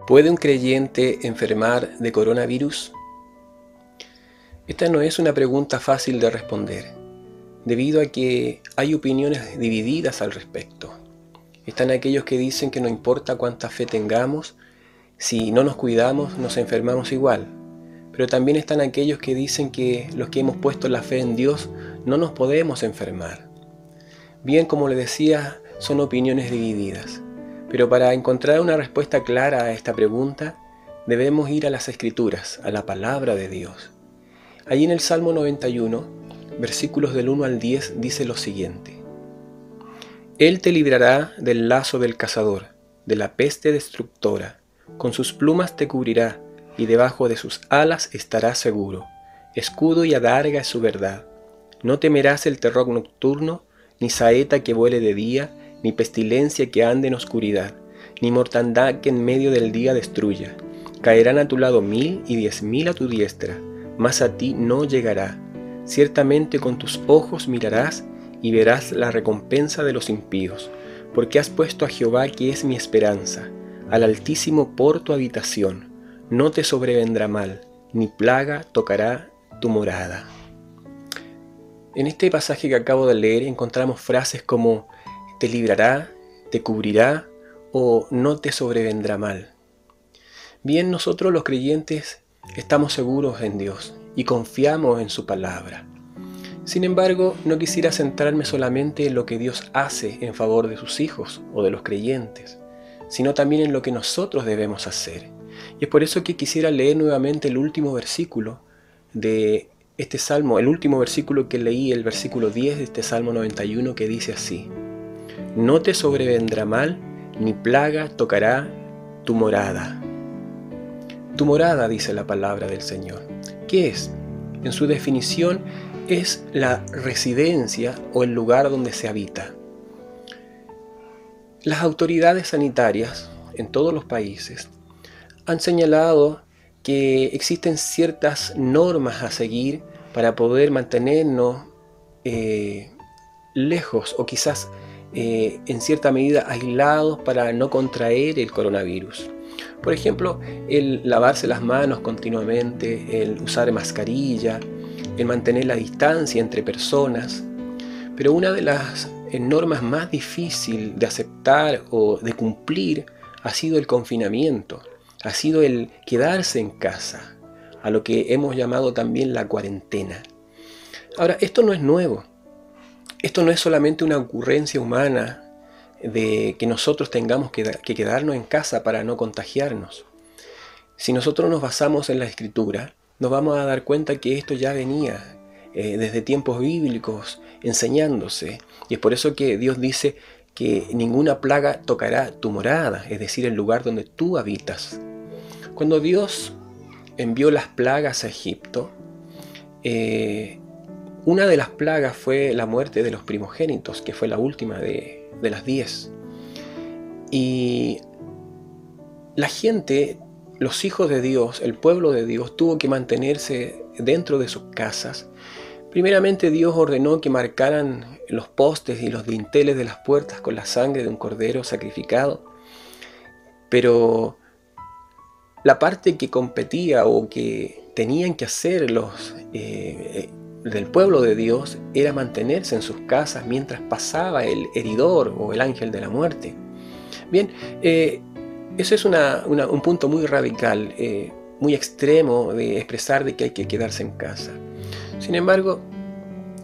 ¿Puede un creyente enfermar de coronavirus? Esta no es una pregunta fácil de responder, debido a que hay opiniones divididas al respecto. Están aquellos que dicen que no importa cuánta fe tengamos, si no nos cuidamos nos enfermamos igual. Pero también están aquellos que dicen que los que hemos puesto la fe en Dios no nos podemos enfermar. Bien, como les decía, son opiniones divididas. Pero para encontrar una respuesta clara a esta pregunta, debemos ir a las Escrituras, a la palabra de Dios. Allí en el Salmo 91, versículos del 1 al 10, dice lo siguiente: Él te librará del lazo del cazador, de la peste destructora. Con sus plumas te cubrirá, y debajo de sus alas estarás seguro. Escudo y adarga es su verdad. No temerás el terror nocturno, ni saeta que vuele de día, ni pestilencia que ande en oscuridad, ni mortandad que en medio del día destruya. Caerán a tu lado 1000 y 10.000 a tu diestra, mas a ti no llegará. Ciertamente con tus ojos mirarás y verás la recompensa de los impíos, porque has puesto a Jehová, que es mi esperanza, al Altísimo por tu habitación. No te sobrevendrá mal, ni plaga tocará tu morada. En este pasaje que acabo de leer encontramos frases como te librará, te cubrirá o no te sobrevendrá mal. Bien, nosotros los creyentes estamos seguros en Dios y confiamos en su palabra. Sin embargo, no quisiera centrarme solamente en lo que Dios hace en favor de sus hijos o de los creyentes, sino también en lo que nosotros debemos hacer. Y es por eso que quisiera leer nuevamente el último versículo de este salmo, el último versículo que leí, el versículo 10 de este Salmo 91, que dice así: No te sobrevendrá mal, ni plaga tocará tu morada. Tu morada, dice la palabra del Señor. ¿Qué es? En su definición es la residencia o el lugar donde se habita. Las autoridades sanitarias en todos los países han señalado que existen ciertas normas a seguir para poder mantenernos lejos o quizás en cierta medida aislados para no contraer el coronavirus. Por ejemplo, el lavarse las manos continuamente, el usar mascarilla, el mantener la distancia entre personas. Pero una de las normas más difíciles de aceptar o de cumplir ha sido el confinamiento, ha sido el quedarse en casa, a lo que hemos llamado también la cuarentena. Ahora, esto no es nuevo. Esto no es solamente una ocurrencia humana de que nosotros tengamos que quedarnos en casa para no contagiarnos. Si nosotros nos basamos en la Escritura, nos vamos a dar cuenta que esto ya venía desde tiempos bíblicos enseñándose. Y es por eso que Dios dice que ninguna plaga tocará tu morada, es decir, el lugar donde tú habitas. Cuando Dios envió las plagas a Egipto, una de las plagas fue la muerte de los primogénitos, que fue la última de las 10. Y la gente, los hijos de Dios, el pueblo de Dios, tuvo que mantenerse dentro de sus casas. Primeramente Dios ordenó que marcaran los postes y los dinteles de las puertas con la sangre de un cordero sacrificado. Pero la parte que competía o que tenían que hacer los del pueblo de Dios era mantenerse en sus casas mientras pasaba el heridor o el ángel de la muerte. Bien, eso es un punto muy radical, muy extremo de expresar de que hay que quedarse en casa. Sin embargo,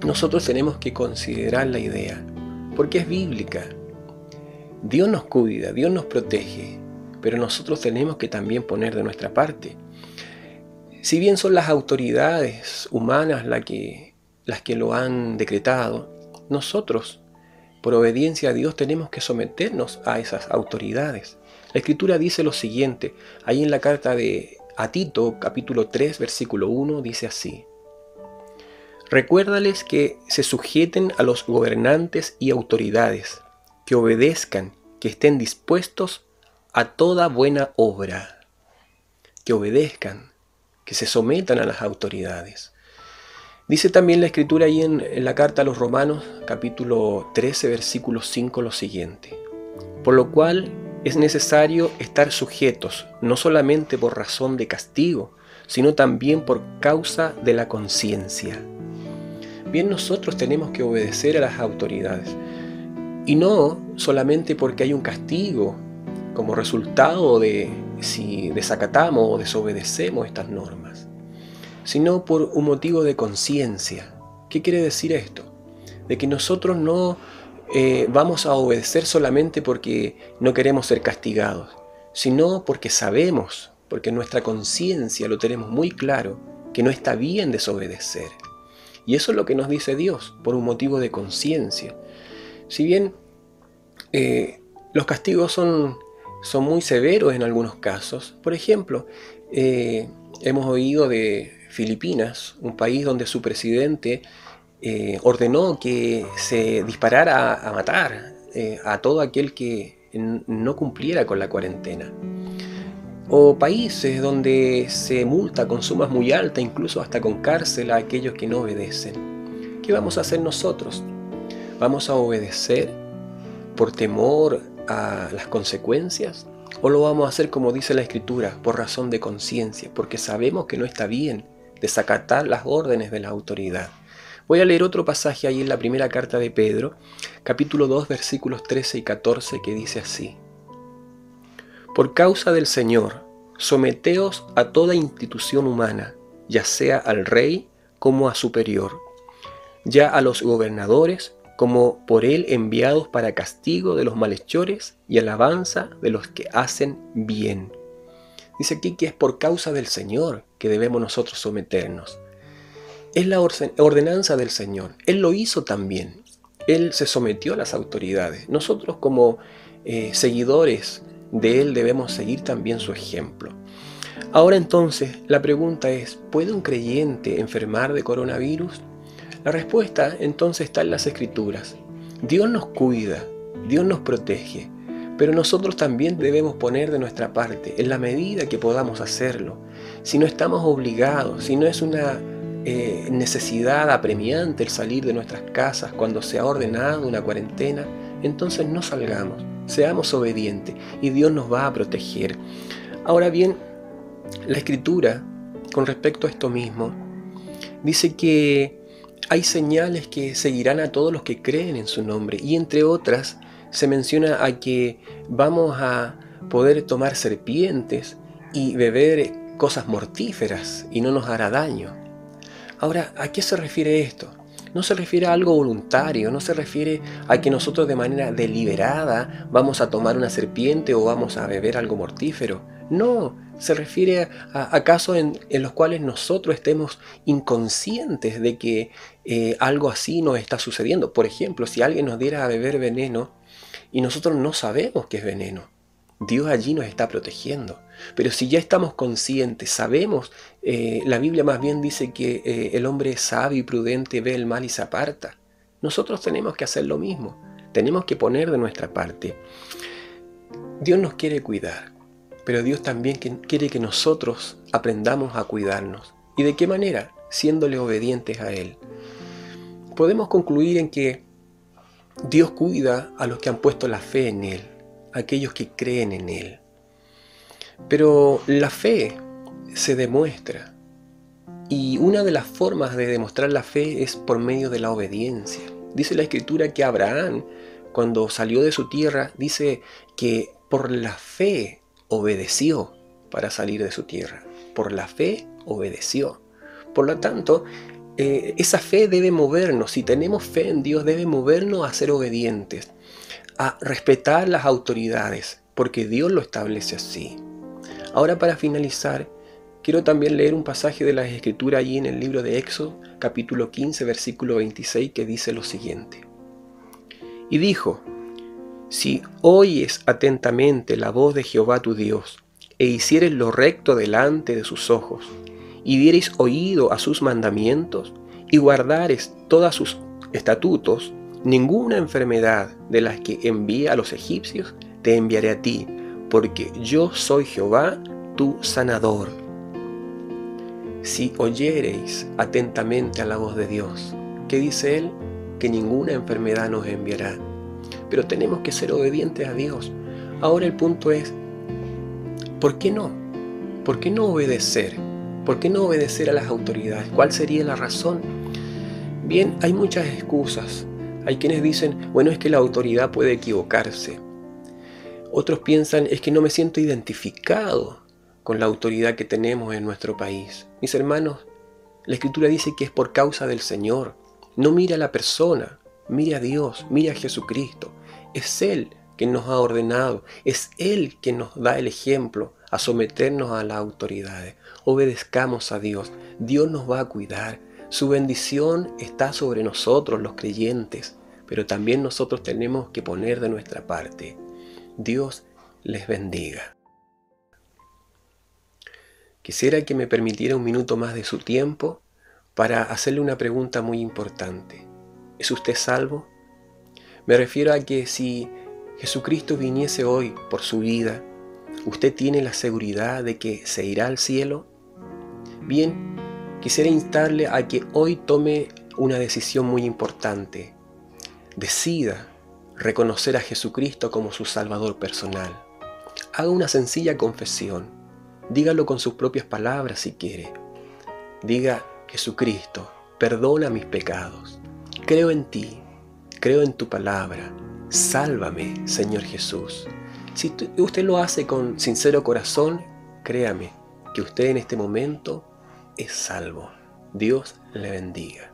nosotros tenemos que considerar la idea, porque es bíblica. Dios nos cuida, Dios nos protege, pero nosotros tenemos que también poner de nuestra parte. Si bien son las autoridades humanas las que lo han decretado, nosotros, por obediencia a Dios, tenemos que someternos a esas autoridades. La Escritura dice lo siguiente, ahí en la carta a Tito, capítulo 3, versículo 1, dice así: Recuérdales que se sujeten a los gobernantes y autoridades, que obedezcan, que estén dispuestos a toda buena obra. Que obedezcan, que se sometan a las autoridades. Dice también la Escritura ahí en la carta a los Romanos, capítulo 13, versículo 5, lo siguiente: Por lo cual es necesario estar sujetos, no solamente por razón de castigo, sino también por causa de la conciencia. Bien, nosotros tenemos que obedecer a las autoridades, y no solamente porque hay un castigo como resultado de si desacatamos o desobedecemos estas normas, sino por un motivo de conciencia. ¿Qué quiere decir esto? De que nosotros no vamos a obedecer solamente porque no queremos ser castigados, sino porque sabemos, porque en nuestra conciencia lo tenemos muy claro, que no está bien desobedecer. Y eso es lo que nos dice Dios, por un motivo de conciencia. Si bien los castigos son muy severos en algunos casos, por ejemplo, hemos oído de Filipinas, un país donde su presidente ordenó que se disparara a matar a todo aquel que no cumpliera con la cuarentena. O países donde se multa con sumas muy altas, incluso hasta con cárcel, a aquellos que no obedecen. ¿Qué vamos a hacer nosotros? ¿Vamos a obedecer por temor a las consecuencias? ¿O lo vamos a hacer, como dice la Escritura, por razón de conciencia, porque sabemos que no está bien desacatar las órdenes de la autoridad? Voy a leer otro pasaje ahí en la primera carta de Pedro, capítulo 2, versículos 13 y 14, que dice así: Por causa del Señor, someteos a toda institución humana, ya sea al rey como a superior, ya a los gobernadores como por él enviados para castigo de los malhechores y alabanza de los que hacen bien. Dice aquí que es por causa del Señor que debemos nosotros someternos. Es la ordenanza del Señor. Él lo hizo también. Él se sometió a las autoridades. Nosotros como seguidores de Él debemos seguir también su ejemplo. Ahora entonces, la pregunta es, ¿puede un creyente enfermar de coronavirus? La respuesta entonces está en las Escrituras. Dios nos cuida, Dios nos protege, pero nosotros también debemos poner de nuestra parte en la medida que podamos hacerlo. Si no estamos obligados, si no es una necesidad apremiante el salir de nuestras casas cuando se ha ordenado una cuarentena, entonces no salgamos, seamos obedientes y Dios nos va a proteger. Ahora bien, la Escritura, con respecto a esto mismo, dice que hay señales que seguirán a todos los que creen en su nombre, y entre otras se menciona a que vamos a poder tomar serpientes y beber cosas mortíferas y no nos hará daño. Ahora, ¿a qué se refiere esto? No se refiere a algo voluntario, no se refiere a que nosotros de manera deliberada vamos a tomar una serpiente o vamos a beber algo mortífero. No, se refiere a casos en los cuales nosotros estemos inconscientes de que algo así nos está sucediendo. Por ejemplo, si alguien nos diera a beber veneno y nosotros no sabemos que es veneno, Dios allí nos está protegiendo. Pero si ya estamos conscientes, sabemos, la Biblia más bien dice que el hombre sabio y prudente ve el mal y se aparta. Nosotros tenemos que hacer lo mismo, tenemos que poner de nuestra parte. Dios nos quiere cuidar, pero Dios también quiere que nosotros aprendamos a cuidarnos. ¿Y de qué manera? Siéndole obedientes a Él. Podemos concluir en que Dios cuida a los que han puesto la fe en Él, aquellos que creen en Él. Pero la fe se demuestra, y una de las formas de demostrar la fe es por medio de la obediencia. Dice la Escritura que Abraham, cuando salió de su tierra, dice que por la fe obedeció para salir de su tierra. Por la fe obedeció. Por lo tanto, esa fe debe movernos. Si tenemos fe en Dios, debe movernos a ser obedientes, a respetar las autoridades, porque Dios lo establece así. Ahora, para finalizar, quiero también leer un pasaje de las Escrituras allí en el libro de Éxodo, capítulo 15, versículo 26, que dice lo siguiente. Y dijo: Si oyes atentamente la voz de Jehová tu Dios, e hicieres lo recto delante de sus ojos, y diereis oído a sus mandamientos, y guardares todos sus estatutos, ninguna enfermedad de las que envié a los egipcios te enviaré a ti, porque yo soy Jehová, tu sanador. Si oyereis atentamente a la voz de Dios, ¿qué dice Él? Que ninguna enfermedad nos enviará. Pero tenemos que ser obedientes a Dios. Ahora el punto es, ¿por qué no? ¿Por qué no obedecer? ¿Por qué no obedecer a las autoridades? ¿Cuál sería la razón? Bien, hay muchas excusas. Hay quienes dicen, bueno, es que la autoridad puede equivocarse. Otros piensan, es que no me siento identificado con la autoridad que tenemos en nuestro país. Mis hermanos, la Escritura dice que es por causa del Señor. No mire a la persona, mire a Dios, mire a Jesucristo. Es Él que nos ha ordenado, es Él que nos da el ejemplo a someternos a las autoridades. Obedezcamos a Dios, Dios nos va a cuidar. Su bendición está sobre nosotros los creyentes, pero también nosotros tenemos que poner de nuestra parte. Dios les bendiga. Quisiera que me permitiera un minuto más de su tiempo para hacerle una pregunta muy importante. ¿Es usted salvo? Me refiero a que si Jesucristo viniese hoy por su vida, ¿usted tiene la seguridad de que se irá al cielo? Bien, quisiera instarle a que hoy tome una decisión muy importante. Decida reconocer a Jesucristo como su Salvador personal. Haga una sencilla confesión. Dígalo con sus propias palabras si quiere. Diga, Jesucristo, perdona mis pecados. Creo en ti, creo en tu palabra. Sálvame, Señor Jesús. Si usted lo hace con sincero corazón, créame que usted en este momento es salvo. Dios le bendiga.